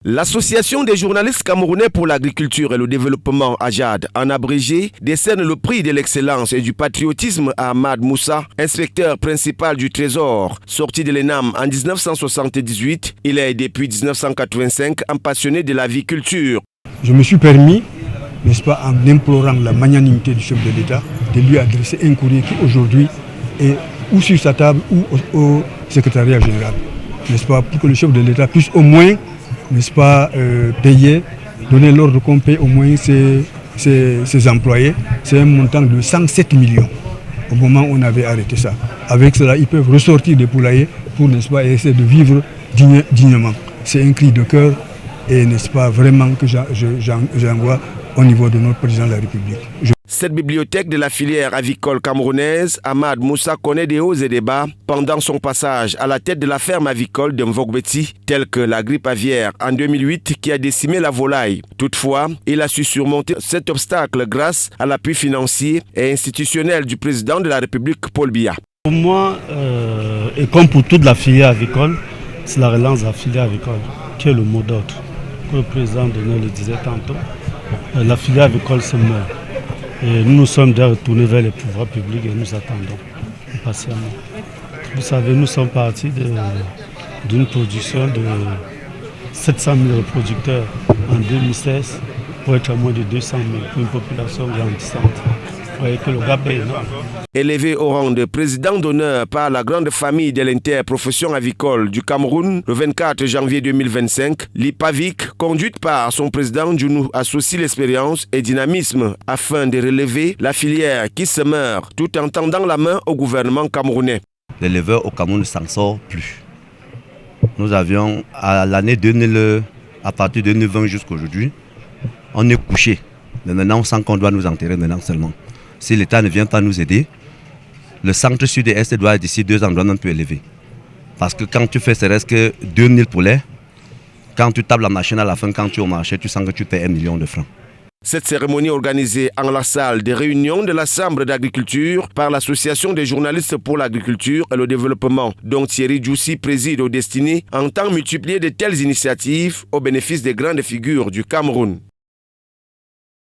L'Association des journalistes camerounais pour l'agriculture et le développement AJAD, en abrégé, décerne le prix de l'excellence et du patriotisme à Ahmad Moussa, inspecteur principal du Trésor. Sorti de l'ENAM en 1978, il est depuis 1985 un passionné de l'aviculture. Je me suis permis, n'est-ce pas, en implorant la magnanimité du chef de l'État, de lui adresser un courrier qui aujourd'hui est ou sur sa table ou au secrétariat général, n'est-ce pas, pour que le chef de l'État puisse au moins, n'est-ce pas, payer, donner l'ordre qu'on paye au moins ses employés. C'est un montant de 107 millions au moment où on avait arrêté ça. Avec cela, ils peuvent ressortir des poulaillers pour, n'est-ce pas, essayer de vivre dignement. C'est un cri de cœur et, n'est-ce pas, vraiment que j'envoie au niveau de notre président de la République. Cette bibliothèque de la filière avicole camerounaise, Ahmad Moussa connaît des hauts et des bas pendant son passage à la tête de la ferme avicole de Mvogbeti, telle que la grippe aviaire en 2008 qui a décimé la volaille. Toutefois, il a su surmonter cet obstacle grâce à l'appui financier et institutionnel du président de la République, Paul Biya. Pour moi, et comme pour toute la filière avicole, c'est la relance de la filière avicole qui est le mot d'ordre. Comme le président Donner le disait tantôt, la filière avicole se meurt. Et nous sommes retournés vers les pouvoirs publics et nous attendons patiemment. Vous savez, nous sommes partis d'une production de 700 000 reproducteurs en 2016 pour être à moins de 200 000 pour une population grandissante. Vous voyez que le gap est énorme. Élevé au rang de président d'honneur par la grande famille de l'interprofession avicole du Cameroun le 24 janvier 2025, l'IPAVIC, conduite par son président Djounou, associe l'expérience et dynamisme afin de relever la filière qui se meurt tout en tendant la main au gouvernement camerounais. L'éleveur au Cameroun ne s'en sort plus. Nous avions à l'année 2000, à partir de 2020 jusqu'à aujourd'hui, on est couché. Mais maintenant on sent qu'on doit nous enterrer maintenant seulement. Si l'État ne vient pas nous aider, le centre sud-est doit être d'ici 2 ans, doit même plus élevé. Parce que quand tu fais ce reste que 2000 poulets, quand tu tapes la machine à la fin, quand tu es au marché, tu sens que tu paies 1 million de francs. Cette cérémonie organisée en la salle des réunions de la Chambre d'agriculture par l'Association des journalistes pour l'agriculture et le développement, dont Thierry Djoussi préside aux destinées, entend multiplier de telles initiatives au bénéfice des grandes figures du Cameroun.